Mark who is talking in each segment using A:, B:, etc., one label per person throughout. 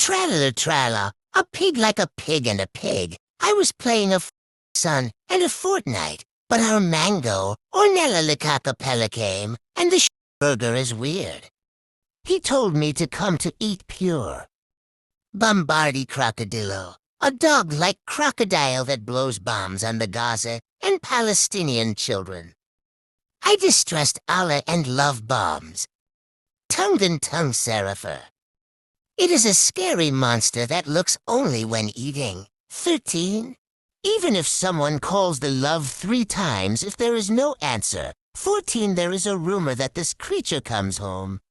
A: Tralala, a pig like a pig and a pig. I was playing a son and a fortnight, but our mango, Ornella Licacapella came, and the burger is weird. He told me to come to eat pure. Bombardi crocodilo, a dog-like crocodile that blows bombs on the Gaza and Palestinian children. I distrust Allah and love bombs. Tongue Serapher. It is a scary monster that looks only when eating. 13. Even if someone calls the love 3 times, if there is no answer. 14. There is a rumor that this creature comes home.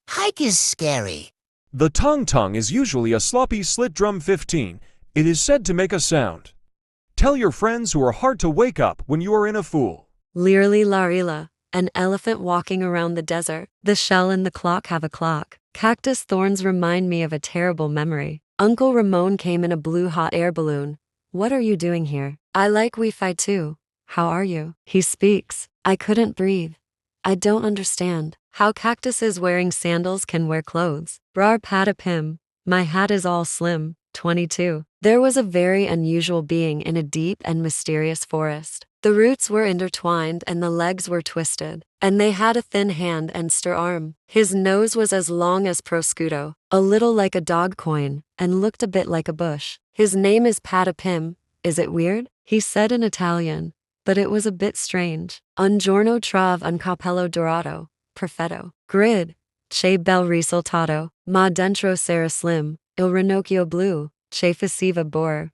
A: Hike is scary.
B: The tongue is usually a sloppy slit drum. 15. It is said to make a sound. Tell your friends who are hard to wake up when you are in a fool.
C: Lirli larila, an elephant walking around the desert. The shell and the clock have a clock. Cactus thorns remind me of a terrible memory. Uncle Ramon came in a blue hot air balloon. What are you doing here? I like Wi-Fi too. How are you? He speaks. I couldn't breathe. I don't understand how cactuses wearing sandals can wear clothes. Brar patapim. My hat is all slim. 22. There was a very unusual being in a deep and mysterious forest. The roots were intertwined and the legs were twisted, and they had a thin hand and stir arm. His nose was as long as prosciutto, a little like a dog coin, and looked a bit like a bush. His name is Patapim. Is it weird? He said in Italian, but it was a bit strange. Un giorno trave un capello dorato, perfetto. Grid. Che bel risultato, ma dentro sarà slim, il ranocchio blu, che faceva bor,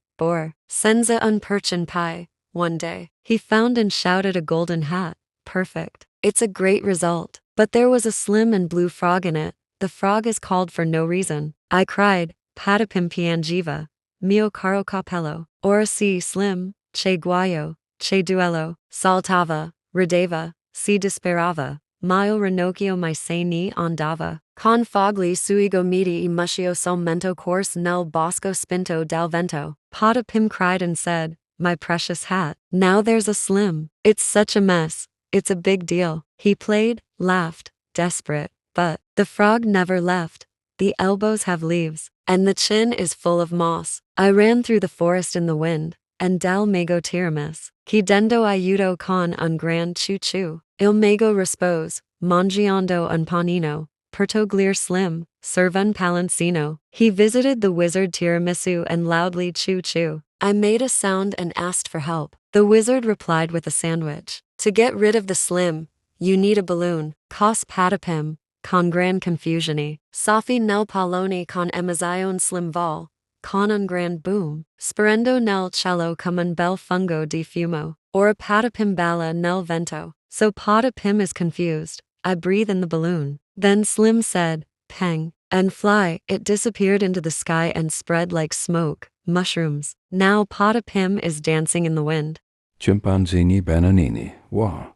C: senza un perchin pie. One day, he found and shouted a golden hat. Perfect. It's a great result. But there was a slim and blue frog in it. The frog is called for no reason. I cried, Patapim piangiva, mio caro capello, ora si slim, che guaio, che duello, saltava, rideva, si disperava, mio ranocchio mai se ni andava, con fogli sui gomiti e muscio sul mento corse nel bosco spinto dal vento. Patapim cried and said, my precious hat. Now there's a slim. It's such a mess. It's a big deal. He played, laughed, desperate, but the frog never left. The elbows have leaves, and the chin is full of moss. I ran through the forest in the wind, and dal mego tiramis. Chidendo aiuto con un gran choo-choo. Il mego rispose, mangiando un panino, pertoglir slim, serve un palancino. He visited the wizard tiramisu and loudly choo-choo. I made a sound and asked for help. The wizard replied with a sandwich. To get rid of the slim, you need a balloon. Cos patapim, con gran confusioni. Safi nel pallone con emazione slim vol, con un gran boom. Sperendo nel cielo come un bel fungo di fumo. Or a patapim balla nel vento. So patapim is confused. I breathe in the balloon. Then Slim said, peng, and fly. It disappeared into the sky and spread like smoke. Mushrooms. Now Patapim is dancing in the wind.
D: Chimpanzini bananini, wah,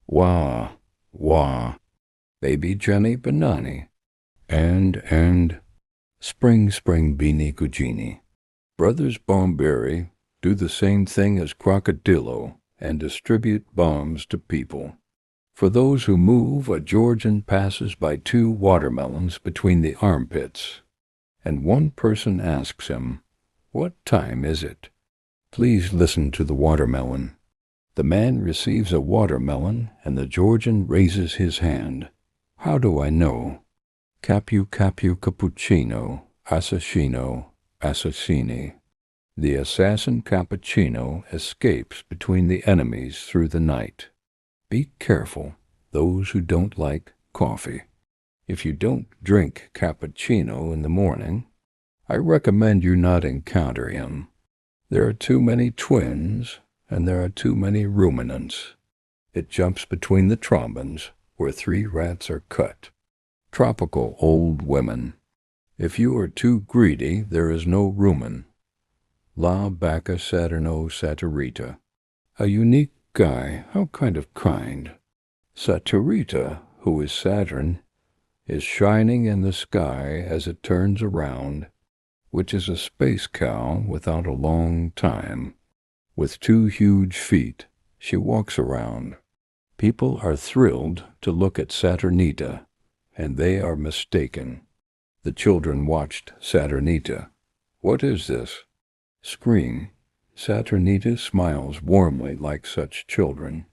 D: wah, wah, baby Jenny banani, and, spring beanie cugini. Brothers Bomberi do the same thing as Crocodilo and distribute bombs to people. For those who move, a Georgian passes by 2 watermelons between the armpits, and one person asks him, what time is it? Please listen to the watermelon. The man receives a watermelon, and the Georgian raises his hand. How do I know? Capu cappuccino, assassino, assassini. The assassin cappuccino escapes between the enemies through the night. Be careful, those who don't like coffee. If you don't drink cappuccino in the morning, I recommend you not encounter him. There are too many twins, and there are too many ruminants. It jumps between the trombons, where 3 rats are cut. Tropical old women. If you are too greedy, there is no rumen. La Bacca Saturno Saturita. A unique guy, how kind of kind. Saturita, who is Saturn, is shining in the sky as it turns around, which is a space cow without a long time. With 2 huge feet, she walks around. People are thrilled to look at Saturnita, and they are mistaken. The children watched Saturnita. What is this? Screen. Saturnita smiles warmly like such children.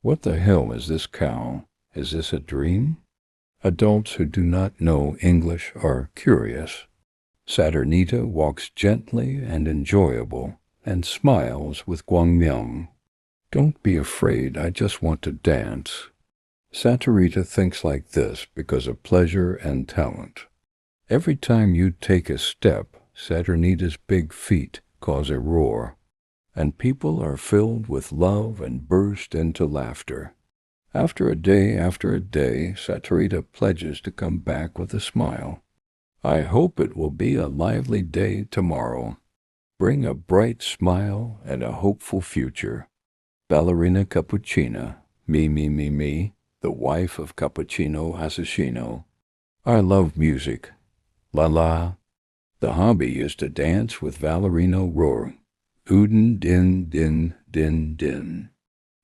D: What the hell is this cow? Is this a dream? Adults who do not know English are curious. Saturnita walks gently and enjoyable and smiles with Guangmyang. Don't be afraid, I just want to dance. Saturnita thinks like this because of pleasure and talent. Every time you take a step, Saturnita's big feet cause a roar, and people are filled with love and burst into laughter. After a day, Saturnita pledges to come back with a smile. I hope it will be a lively day tomorrow. Bring a bright smile and a hopeful future. Ballerina Cappuccina, me, the wife of Cappuccino Assassino. I love music. La la. The hobby is to dance with Valerino roar. Oodin din din din din.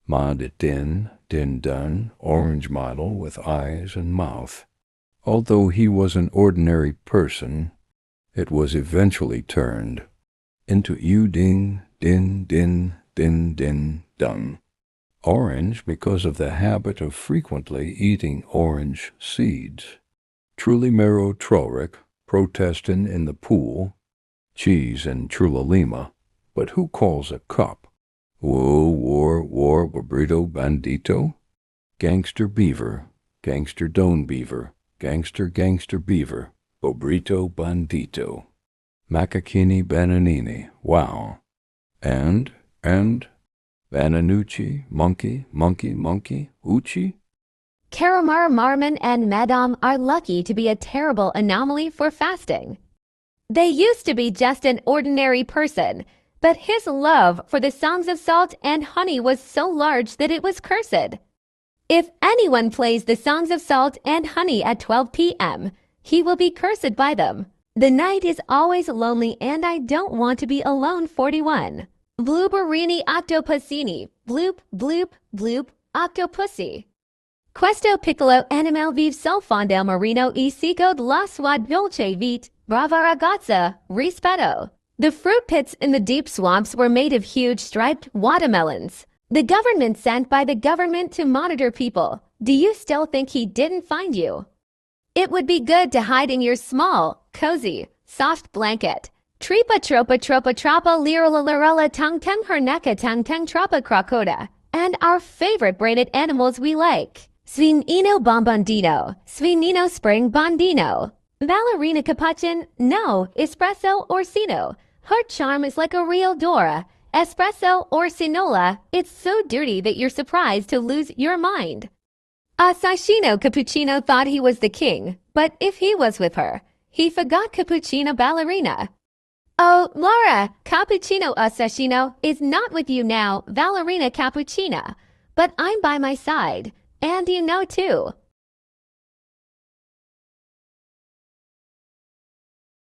D: Ma de din din dun, orange model with eyes and mouth. Although he was an ordinary person, it was eventually turned into Uding din din din din dun. Orange because of the habit of frequently eating orange seeds. Truly Mero Troric, protesting in the pool, cheese and Trulalima, but who calls a cup? Whoa, war, burrito bandito? Gangster beaver, gangster don beaver, gangster beaver, bobrito bandito. Macachini bananini, wow. And, Bananucci, monkey, uchi?
E: Karamar Marmon and Madame are lucky to be a terrible anomaly for fasting. They used to be just an ordinary person, but his love for the songs of salt and honey was so large that it was cursed. If anyone plays the songs of salt and honey at 12 p.m., he will be cursed by them. The night is always lonely and I don't want to be alone. 41. Blueberini octopussini, bloop, bloop, bloop, octopussy. Questo piccolo animal vive sol fondel marino e seco la suad dolce vite, brava ragazza, rispetto. The fruit pits in the deep swamps were made of huge striped watermelons. The government sent by the government to monitor people. Do you still think he didn't find you? It would be good to hide in your small, cozy, soft blanket. Tripa tropa lirala tung tung herneka tung tung tropa crocota. And our favorite braided animals we like. Svinino bombondino, Svinino spring bondino. Ballerina capuchin, no, espresso or sino. Her charm is like a real Dora. Espresso or sinola, it's so dirty that you're surprised to lose your mind. Assassino Cappuccino thought he was the king, but if he was with her, he forgot Cappuccino Ballerina. Oh, Laura, Cappuccino Assassino is not with you now, Ballerina Cappuccina, but I'm by my side, and you know too.